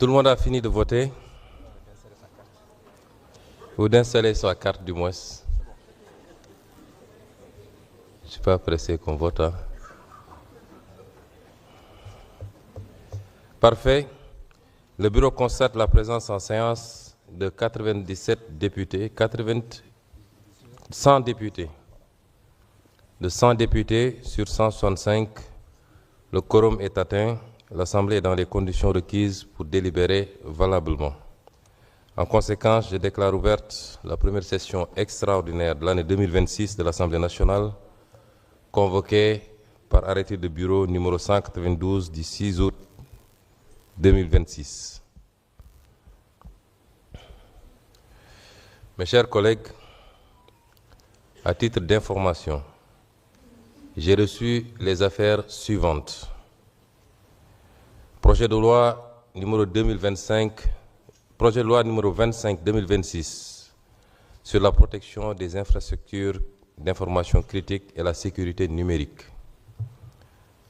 Tout le monde a fini de voter? Ou d'installer sa carte du moins. Je ne suis pas pressé qu'on vote. Hein. Parfait. Le bureau constate la présence en séance de 97 députés, 100 députés. De 100 députés sur 165, le quorum est atteint. L'Assemblée est dans les conditions requises pour délibérer valablement. En conséquence, je déclare ouverte la première session extraordinaire de l'année 2026 de l'Assemblée nationale, convoquée par arrêté de bureau numéro 192 du 6 août 2026. Mes chers collègues, à titre d'information, j'ai reçu les affaires suivantes. Projet de loi numéro 25-2026 sur la protection des infrastructures d'information critique et la sécurité numérique.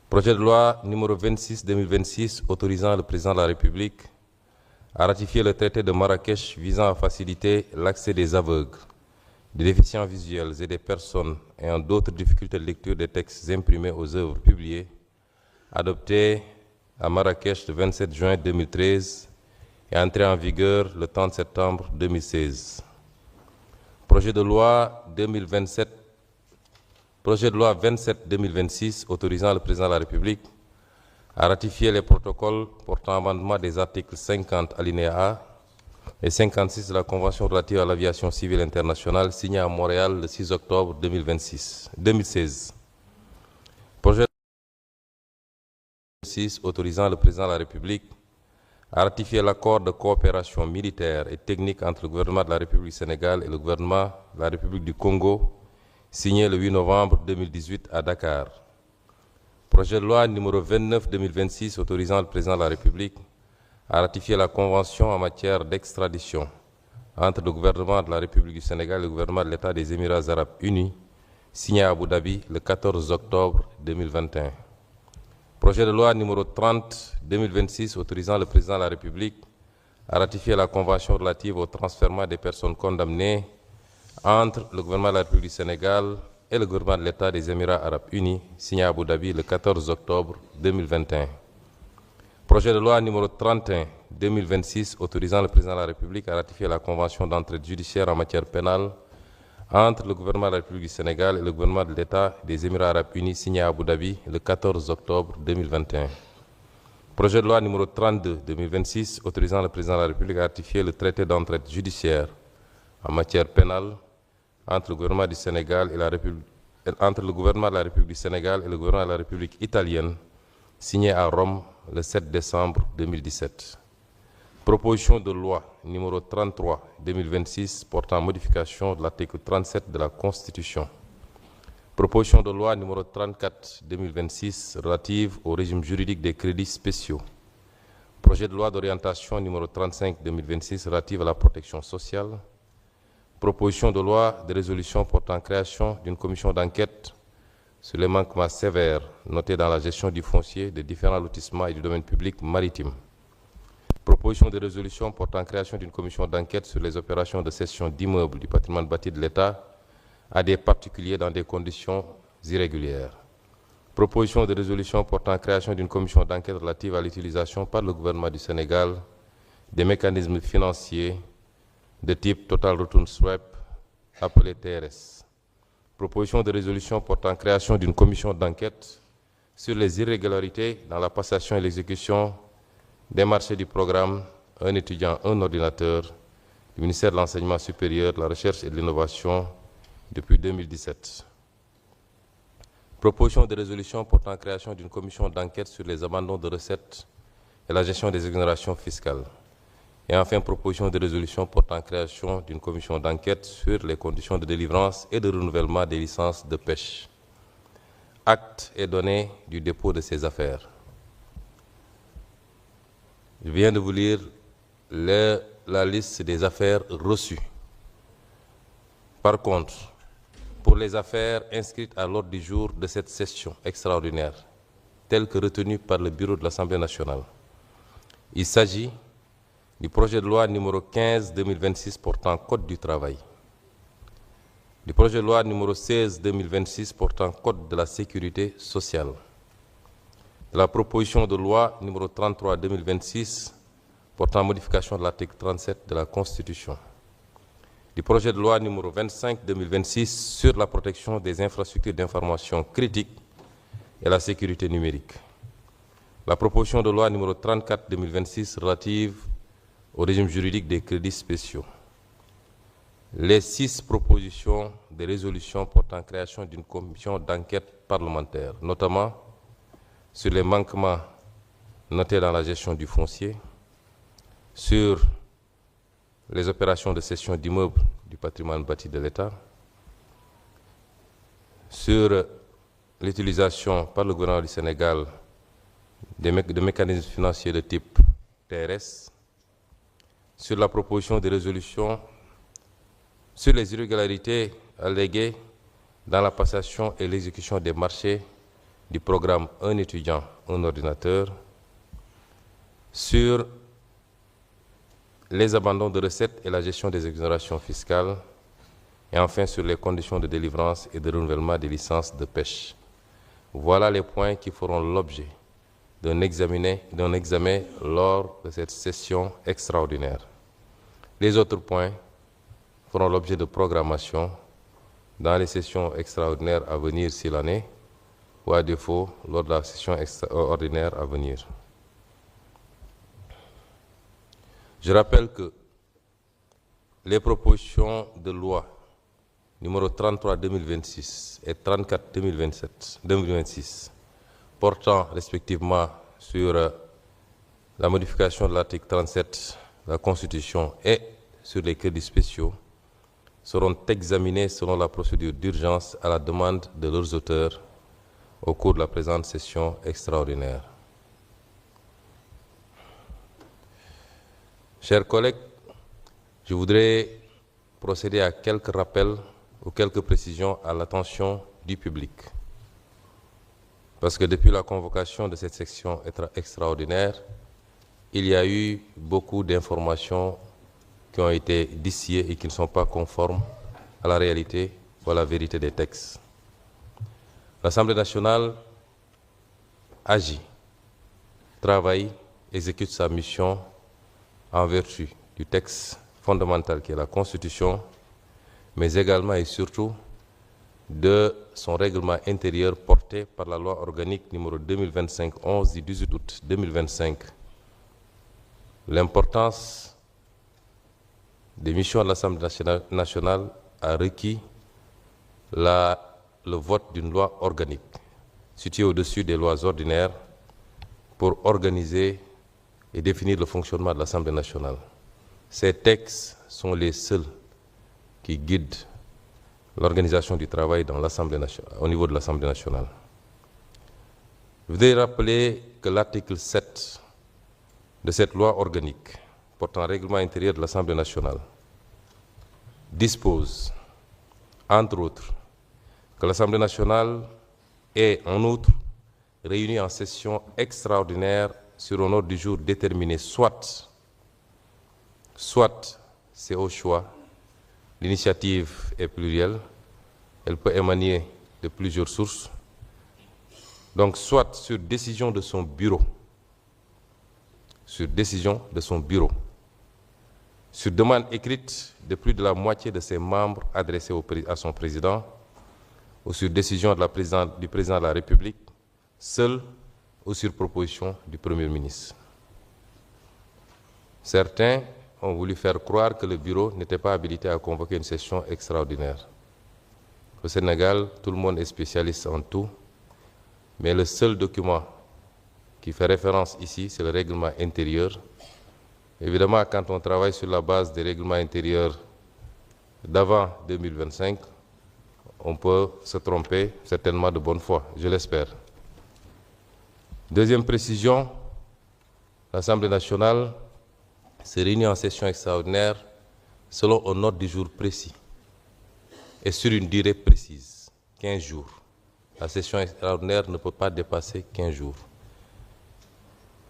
Projet de loi numéro 26-2026 autorisant le président de la République à ratifier le traité de Marrakech visant à faciliter l'accès des aveugles, des déficients visuels et des personnes ayant d'autres difficultés de lecture des textes imprimés aux œuvres publiées, adopté à Marrakech le 27 juin 2013 et entré en vigueur le 30 septembre 2016. Projet de loi 27-2026 autorisant le président de la République à ratifier les protocoles portant amendement des articles 50 alinéa A et 56 de la Convention relative à l'aviation civile internationale signée à Montréal le 6 octobre 2016. Projet de loi 26 autorisant le président de la République à ratifier l'accord de coopération militaire et technique entre le gouvernement de la République du Sénégal et le gouvernement de la République du Congo, signé le 8 novembre 2018 à Dakar. Projet de loi numéro 29-2026 autorisant le président de la République à ratifier la convention en matière d'extradition entre le gouvernement de la République du Sénégal et le gouvernement de l'État des Émirats arabes unis, signé à Abu Dhabi le 14 octobre 2021. Projet de loi numéro 30-2026 autorisant le président de la République à ratifier la convention relative au transfèrement des personnes condamnées entre le gouvernement de la République du Sénégal et le gouvernement de l'État des Émirats arabes unis, signé à Abu Dhabi le 14 octobre 2021. Projet de loi numéro 31-2026 autorisant le président de la République à ratifier la convention d'entraide judiciaire en matière pénale entre le gouvernement de la République du Sénégal et le gouvernement de l'État des Émirats arabes unis, signé à Abu Dhabi le 14 octobre 2021. Projet de loi numéro 32-2026 autorisant le président de la République à ratifier le traité d'entraide judiciaire en matière pénale entre le gouvernement du Sénégal et entre le gouvernement de la République du Sénégal et le gouvernement de la République italienne, signé à Rome le 7 décembre 2017. Proposition de loi numéro 33-2026 portant modification de l'article 37 de la Constitution. Proposition de loi numéro 34-2026 relative au régime juridique des crédits spéciaux. Projet de loi d'orientation numéro 35-2026 relative à la protection sociale. Proposition de loi de résolution portant création d'une commission d'enquête sur les manquements sévères notés dans la gestion du foncier de différents lotissements et du domaine public maritime. Proposition de résolution portant création d'une commission d'enquête sur les opérations de cession d'immeubles du patrimoine bâti de l'État à des particuliers dans des conditions irrégulières. Proposition de résolution portant création d'une commission d'enquête relative à l'utilisation par le gouvernement du Sénégal des mécanismes financiers de type Total Return Swap, appelé TRS. Proposition de résolution portant création d'une commission d'enquête sur les irrégularités dans la passation et l'exécution des marchés du programme Un étudiant, un ordinateur du ministère de l'Enseignement supérieur, de la Recherche et de l'Innovation depuis 2017. Proposition de résolution portant création d'une commission d'enquête sur les abandons de recettes et la gestion des exonérations fiscales. Et enfin, proposition de résolution portant création d'une commission d'enquête sur les conditions de délivrance et de renouvellement des licences de pêche. Acte est donné du dépôt de ces affaires. Je viens de vous lire la liste des affaires reçues. Par contre, pour les affaires inscrites à l'ordre du jour de cette session extraordinaire, telles que retenues par le bureau de l'Assemblée nationale, il s'agit du projet de loi numéro 15-2026 portant Code du travail, du projet de loi numéro 16-2026 portant Code de la sécurité sociale, de la proposition de loi numéro 33-2026 portant modification de l'article 37 de la Constitution, du projet de loi numéro 25-2026 sur la protection des infrastructures d'information critiques et la sécurité numérique, la proposition de loi numéro 34-2026 relative au régime juridique des crédits spéciaux, les 6 propositions de résolution portant création d'une commission d'enquête parlementaire, notamment sur les manquements notés dans la gestion du foncier, sur les opérations de cession d'immeubles du patrimoine bâti de l'État, sur l'utilisation par le gouvernement du Sénégal de mécanismes financiers de type TRS, sur la proposition de résolution sur les irrégularités alléguées dans la passation et l'exécution des marchés du programme Un étudiant, un ordinateur, sur les abandons de recettes et la gestion des exonérations fiscales, et enfin sur les conditions de délivrance et de renouvellement des licences de pêche. Voilà les points qui feront l'objet d'un examen lors de cette session extraordinaire. Les autres points feront l'objet de programmation dans les sessions extraordinaires à venir s'il en est, ou à défaut lors de la session extraordinaire à venir. Je rappelle que les propositions de loi numéro 33-2026 et 34-2026 portant respectivement sur la modification de l'article 37 de la Constitution et sur les crédits spéciaux seront examinés selon la procédure d'urgence à la demande de leurs auteurs au cours de la présente session extraordinaire. Chers collègues, je voudrais procéder à quelques rappels ou quelques précisions à l'attention du public. Parce que depuis la convocation de cette section extraordinaire, il y a eu beaucoup d'informations qui ont été distillées et qui ne sont pas conformes à la réalité ou à la vérité des textes. L'Assemblée nationale agit, travaille, exécute sa mission en vertu du texte fondamental qui est la Constitution, mais également et surtout de son règlement intérieur porté par la loi organique numéro 2025-11 du 18 août 2025. L'importance des missions de l'Assemblée nationale a requis le vote d'une loi organique située au-dessus des lois ordinaires pour organiser et définir le fonctionnement de l'Assemblée nationale. Ces textes sont les seuls qui guident l'organisation du travail dans au niveau de l'Assemblée nationale. Je voudrais rappeler que l'article 7 de cette loi organique portant règlement intérieur de l'Assemblée nationale dispose, entre autres, que l'Assemblée nationale est en outre réunie en session extraordinaire sur un ordre du jour déterminé, soit c'est au choix, l'initiative est plurielle, elle peut émaner de plusieurs sources, donc soit sur décision de son bureau, sur demande écrite de plus de la moitié de ses membres adressés à son président, ou sur décision du président de la République, seul ou sur proposition du Premier ministre. Certains ont voulu faire croire que le bureau n'était pas habilité à convoquer une session extraordinaire. Au Sénégal, tout le monde est spécialiste en tout, mais le seul document qui fait référence ici, c'est le règlement intérieur. Évidemment, quand on travaille sur la base des règlements intérieurs d'avant 2025, on peut se tromper certainement de bonne foi, je l'espère. Deuxième précision, l'Assemblée nationale se réunit en session extraordinaire selon un ordre du jour précis et sur une durée précise, 15 jours. La session extraordinaire ne peut pas dépasser 15 jours.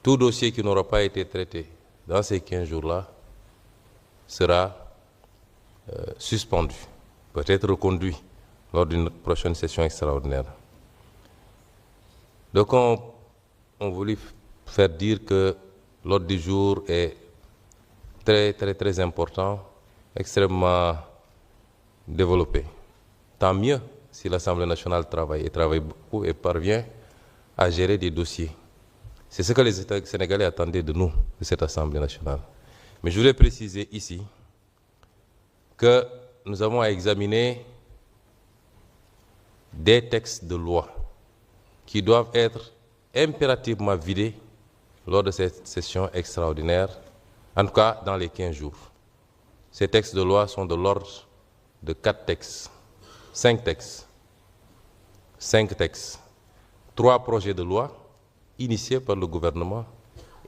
Tout dossier qui n'aura pas été traité dans ces 15 jours-là, sera suspendu, peut être reconduit lors d'une prochaine session extraordinaire. Donc on voulait faire dire que l'ordre du jour est très important, extrêmement développé. Tant mieux si l'Assemblée nationale travaille beaucoup et parvient à gérer des dossiers. C'est ce que les Sénégalais attendaient de nous, de cette Assemblée nationale. Mais je voulais préciser ici que nous avons à examiner des textes de loi qui doivent être impérativement vidés lors de cette session extraordinaire, en tout cas dans les 15 jours. Ces textes de loi sont de l'ordre de 5 textes, 3 projets de loi initiés par le gouvernement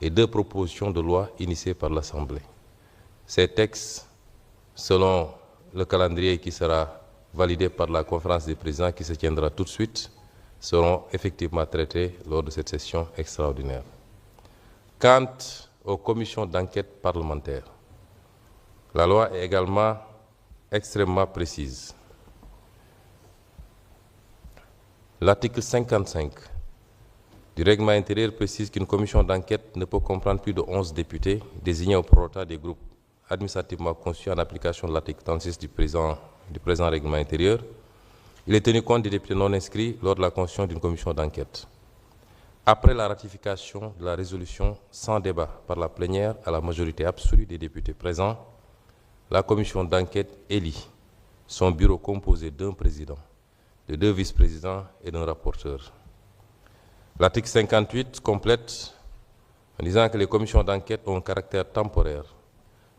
et 2 propositions de loi initiées par l'Assemblée. Ces textes, selon le calendrier qui sera validé par la conférence des présidents qui se tiendra tout de suite, seront effectivement traités lors de cette session extraordinaire. Quant aux commissions d'enquête parlementaires, la loi est également extrêmement précise. L'article 55 du règlement intérieur précise qu'une commission d'enquête ne peut comprendre plus de 11 députés désignés au prorata des groupes administrativement constitués en application de l'article 36 du présent règlement intérieur. Il est tenu compte des députés non inscrits lors de la constitution d'une commission d'enquête. Après la ratification de la résolution sans débat par la plénière à la majorité absolue des députés présents, la commission d'enquête élit son bureau composé d'un président, de 2 vice-présidents et d'un rapporteur. L'article 58 complète en disant que les commissions d'enquête ont un caractère temporaire.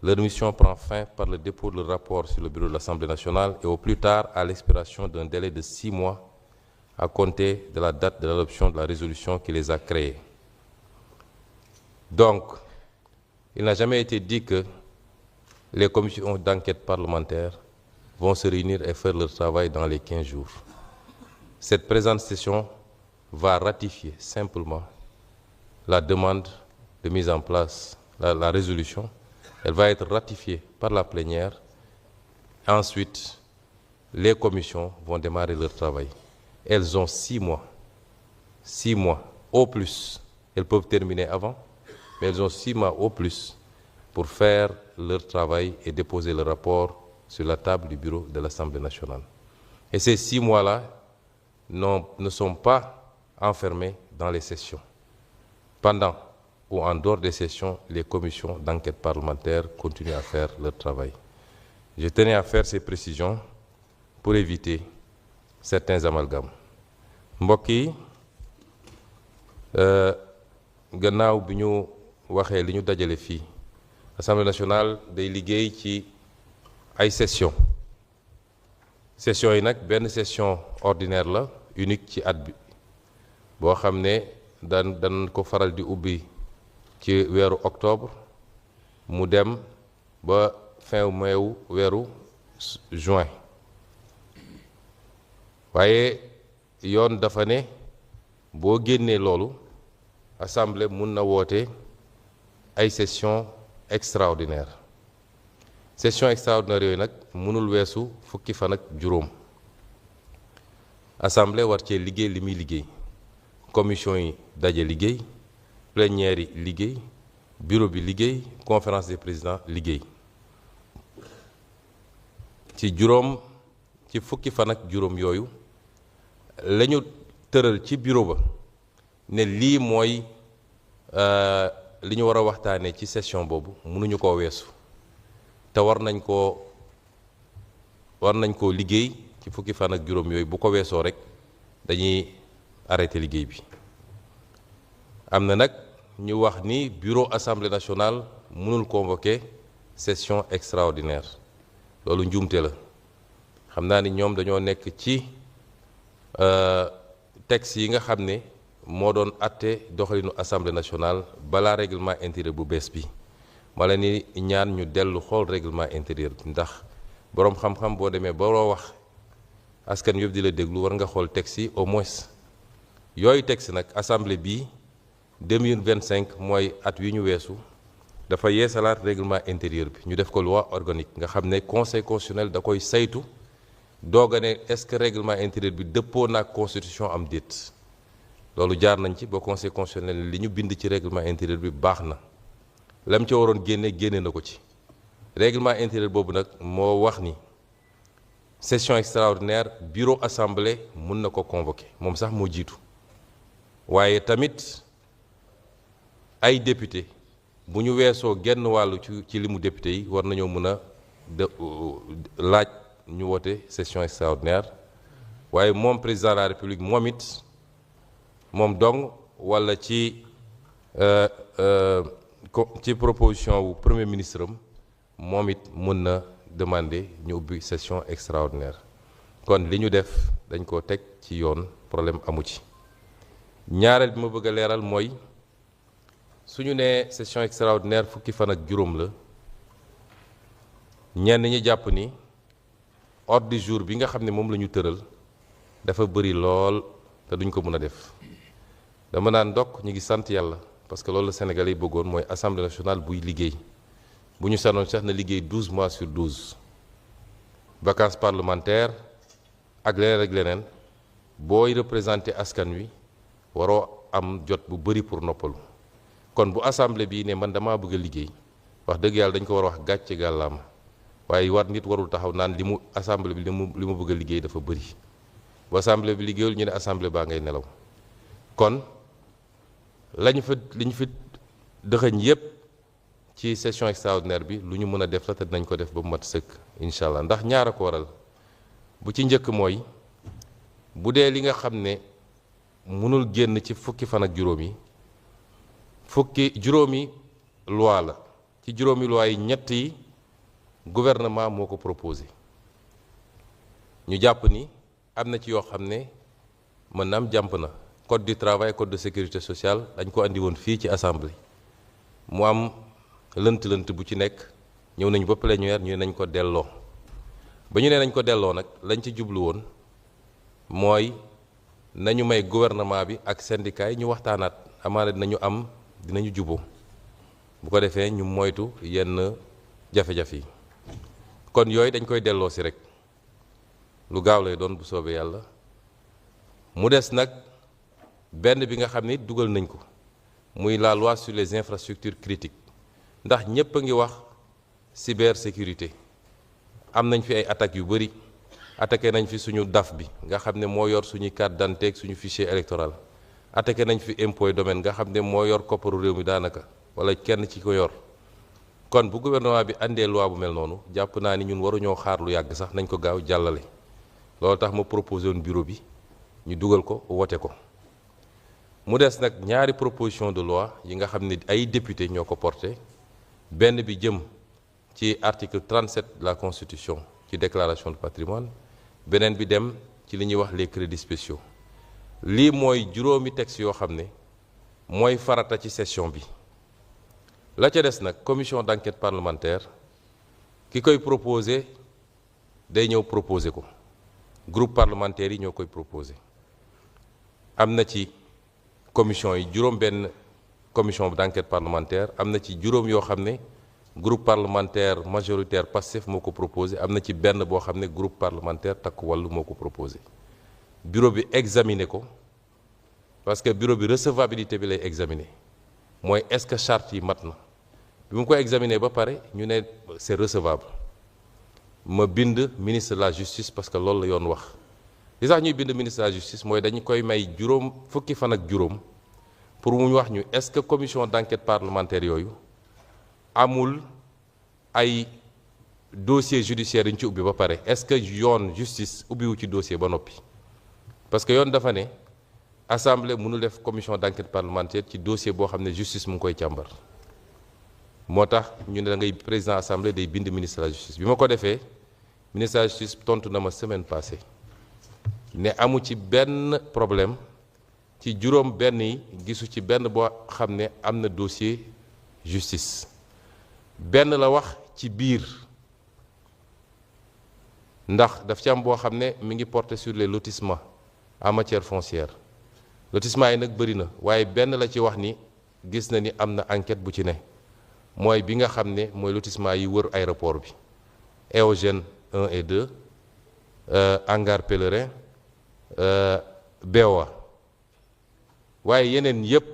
Leur mission prend fin par le dépôt de leur rapport sur le bureau de l'Assemblée nationale et au plus tard à l'expiration d'un délai de 6 mois à compter de la date de l'adoption de la résolution qui les a créées. Donc, il n'a jamais été dit que les commissions d'enquête parlementaires vont se réunir et faire leur travail dans les 15 jours. Cette présente session va ratifier simplement la demande de mise en place, la résolution. Elle va être ratifiée par la plénière. Ensuite, les commissions vont démarrer leur travail. Elles ont 6 mois. 6 mois au plus. Elles peuvent terminer avant, mais elles ont 6 mois au plus pour faire leur travail et déposer le rapport sur la table du bureau de l'Assemblée nationale. Et ces 6 mois-là ne sont pas enfermés dans les sessions. Pendant ou en dehors des sessions, les commissions d'enquête parlementaire continuent à faire leur travail. Je tenais à faire ces précisions pour éviter certains amalgames. Mbokk yi, gannaaw bi ñu waxee li ñu dajale fii, Assemblée nationale day liggéey ci ay sessions yi nag benn session ordinaire la unique ci at bi boo xam ne dan ko faral di ubbi ci weeru octobre mu dem ba fin weeru juin. waaye yoon dafa ne boo génnee loolu assemblée mun na woote ay session extraordinaire yooyu nag mënul weesu fukki fan ak juróom. assemblée war cee liggéey li muy liggéey, commission yi daje liggéey, plénière yi liggéey, bureau bi liggéey, conférence des présidents liggéey. ci fukki fan ak juróom yooyu lañu tëral ci bureau ba ne lii mooy li ñu war a waxtaanee ci session boobu mënuñu koo weesu te war nañ koo liggéey ci fukki fan ak juróom yooyu. Bu ko weesoo rek dañuy arrêté liggéey bi. am na nag ñu wax ni bureau assemblée nationale mënul convoquer session extraordinaire. loolu njuumte la. xam naa ni ñoom dañoo nekk ci texte yi nga xam ne moo doon atte doxalinu assemblée nationale balaa règlement intérieur bu bees bi. ma la ni ñaan ñu dellu xool règlement intérieur bi ndax boroom xam-xam boo demee baroo wax askan yëpp di la déglu war nga xool texte yi au moins. yooyu texte nag assemblée bii 2025 mooy at wi ñu weesu dafa yeesalaat règlement intérieur bi ñu def ko loi organique nga xam ne conseil constitutionnel da koy saytu doog a ne est-ce que règlement intérieur bi dëppoo naag constitution am déet loolu jaar nañ ci ba conseil constitutionnel li ñu bind ci règlement intérieur bi baax na lam ca waroon génne na ko ci règlement intérieur boobu nag moo wax ni session extraordinaire bureau assemblée mun na ko convoquer moom sax moo jiitu waaye tamit ay député bu ñu weesoo genn wàllu ci limu député yi war nañoo mën a laaj ñu woote session extraordinaire waaye moom président de la république moom it moom dong walla ci proposition wu premier ministre am moom it mën na demander ñu ubbi session extraordinaire kon li ñu def dañ ko teg ci yoon problème amu ci ñaareel bi ma bëgg a leeral mooy suñu nee session extraordinaire fukki fan ak juróom la ñenn ñi jàpp ni ordre du jour bi nga xam ne moom la ñu tëral dafa bëri lool te duñ ko mën a def dama naan ndokk ñu ngi sant yàlla parce que loolu la Sénégalais yi bëggoon mooy assemblée nationale buy liggéey bu ñu sanoon sax na liggéey 12 mois sur 12 vacances parlementaires ak leneen booy représenter askan wi waroo am jot bu bëri pour noppalu kon bu assemblée bii ne man damaa bëgg a liggéey wax dëgg yàlla dañ ko war a wax gàcce gàllaama waaye nit warul taxaw naan li mu assemblée bi li mu bëgg a liggéey dafa bëri bu assemblée bi liggéeyul ñu ne assemblée baa ngay nelaw kon li ñu fi dëxëñ yépp ci session extraordinaire bi lu ñu mën a def la te dinañ ko def ba mu mat sëkk incha allah ndax ñaar a ko waral bu ci njëkk mooy bu dee li nga xam ne mënul génn ci fukki fan ak juróom yi juróomi loi la ci juróomi loi yi ñett yi gouvernement moo ko proposé ñu jàpp ni am na ci yoo xam ne mën na am jàmp na code du travail code de sécurité sociale dañ ko andi woon fii ci assemblée mu am lënt bu ci nekk ñëw nañu ba plénière ñu ne nañ ko delloo ba ñu ne nañ ko delloo nag lañ ci jublu woon mooy nañu may gouvernement bi ak syndicat yi ñu waxtaanaat amaana dinañu juboo bu ko defee ñu moytu yenn jafe-jafe yi kon yooyu dañ koy delloo si rek lu gaaw lay doon bu soobee yàlla mu des nag benn bi nga xam ni dugal nañ ko muy la loi sur les infrastructures critiques ndax ñépp a ngi wax cybersécurité am nañ fi ay attaques yu bari attaqué nañ fi suñu DAF bi nga xam ne moo yor suñu carte d'identité ak suñu fichier électoral attaqué nañ fi impôt domaine nga xam ne moo yor kopparu réew mi daanaka wala kenn ci ko yor kon bu gouvernement bi andee loi bu mel noonu jàpp naa ni ñun waruñoo xaar lu yàgg sax nañ ko gaaw jàllale loolu tax ma proposé woon bureau bi ñu dugal ko wote ko mu des nag ñaari proposition de loi yi nga xam ne ay député ñoo ko porté benn bi jëm ci article 37 de la constitution ci déclaration de patrimoine beneen bi dem ci li ñuy wax les crédits spéciaux lii mooy juróomi texte yoo xam ne mooy farata ci session bi la ca des nag commission d'enquête parlementaire ki koy proposé day ñëw proposé ko groupe parlementaire yi ñoo koy proposé am na ci commission yi juróom benn commission d'enquête parlementaire am na ci juróom yoo xam ne groupe parlementaire majoritaire Pastef moo ko proposé am na ci benn boo xam ne groupe parlementaire Takku Wallu moo ko proposé bureau bi examiner ko parce que bureau bi recevabilité bi lay examiner mooy est-ce que charte yi mat na bi mu ko examiner ba pare ñu ne c'est recevable ma bind ministre de la justice parce que loolu la yoon wax li tax ñuy bind ministre de la justice mooy dañu koy may fukki fan ak juróom pour mu wax ñu est-ce que commission d'enquête parlementaire yooyu amul ay dossier judiciaire yu ñu ci ubbi ba pare est-ce que yoon justice ubbiwu ci dossier ba noppi parce que yoon dafa ne assemblée mënul def commission d'enquête parlementaire ci dossier boo xam ne justice mu ngi koy càmbar moo tax ñu ne da ngay président assemblée day bind ministre de la justice bi ma ko defee ministre de la justice tontu na ma semaine passée ne amu ci benn problème ci juróom benn yi gisu ci benn boo xam ne am na dossier justice benn la wax ci biir ndax daf ci am boo xam ne mi ngi porter sur les lotissements en matière foncière lotissement yi nag bëri na waaye benn la ci wax ni gis na ni am na enquête bu ci ne mooy bi nga xam ne mooy lotissement yi wër aéroport bi Eogène 1 et 2 Hangar Pèlerin Bewa waaye yeneen yépp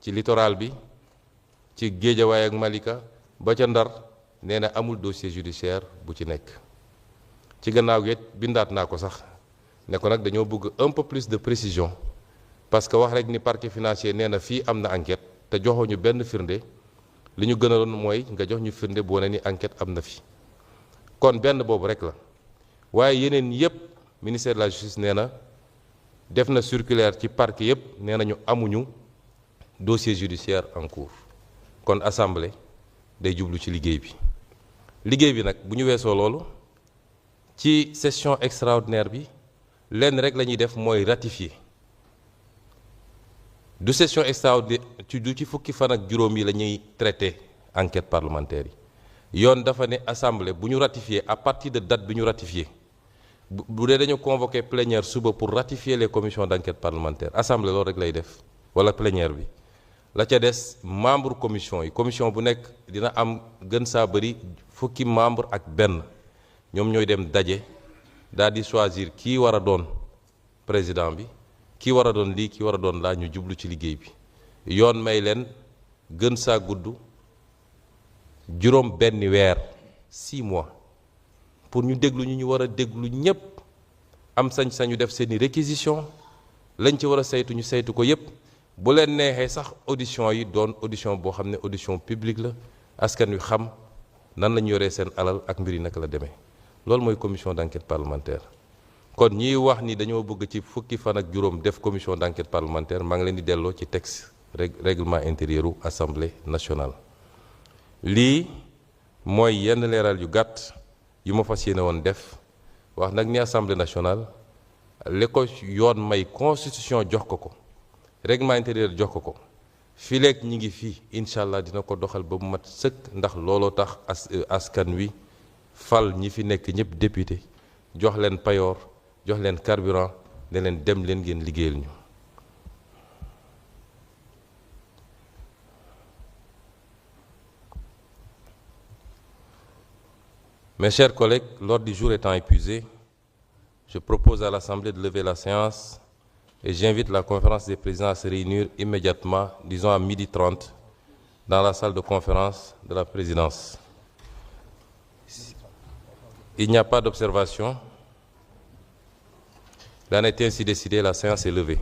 ci littoral bi ci Guédiawaye ak Malika ba ca Ndar nee na amul dossier judiciaire bu ci nekk ci gannaaw gi bindaat naa ko sax ne ko nag dañoo bëgg un peu plus de précision parce que wax rek ni parquet financier nee na fii am na enquête te joxuñu benn firnde li ñu gënaloon mooy nga jox ñu firnde bu wane ni enquête am na fi kon benn boobu rek la waaye yeneen yépp ministère de la justice nee na def na circulaire ci parquet yépp nee nañu amuñu dossier judiciaire en cours kon assemblée day jublu ci liggéey bi nag bu ñu weesoo loolu ci session extraordinaire bi lenn rek la ñuy def mooy ratifier du session extraordinaire du ci fukki fan ak juróom yi la ñuy traité enquête parlementaire yi yoon dafa ne assemblée bu ñu ratifier à partir de date bi ñu ratifier bu dee dañu convoqué plénière suba pour ratifier les commissions d'enquête parlementaire assemblée loolu rek lay def wala plénière bi la ca des membre commission yi commission bu nekk dina am gën saa bëri fukki membre ak benn ñoom ñooy dem daje daal di choisir kii war a doon président bi kii war a doon lii kii war a doon laa ñu jublu ci liggéey bi yoon may leen gën saa gudd juróom benn weer 6 mois pour ñu déglu ñu war a déglu ñépp am sañ-sañu def seeni réquisition lañ ci war a saytu ñu saytu ko yépp bu leen neexee sax audition yi doon audition boo xam ne audition publique la askan wi xam nan lañu yoree seen alal ak mbir yi naka la demee loolu mooy commission d'enquête parlementaire kon ñiy wax ni dañoo bëgg ci fukki fan ak juróom def commission d'enquête parlementaire maa ngi leen di delloo ci texte règlement intérieur u assemblée nationale lii mooy yenn leeral yu gàtt yu ma fas yéene woon def wax nag ni assemblée nationale li ko yoon may constitution jox ko règlement intérieur jox ko fileeg ñi ngi fii incha allah dina ko doxal ba mu mat sëkk ndax looloo tax askan wi fal ñi fi nekk ñëpp député jox leen payoor jox leen carburant ne leen dem leen ngeen liggéeyal ñu. Mes chers collègues, l'ordre du jour étant épuisé, je propose à l'Assemblée de lever la séance et j'invite la conférence des présidents à se réunir immédiatement, disons à 12h30, dans la salle de conférence de la présidence. Il n'y a pas d'observation. Il en est ainsi décidé, la séance est levée.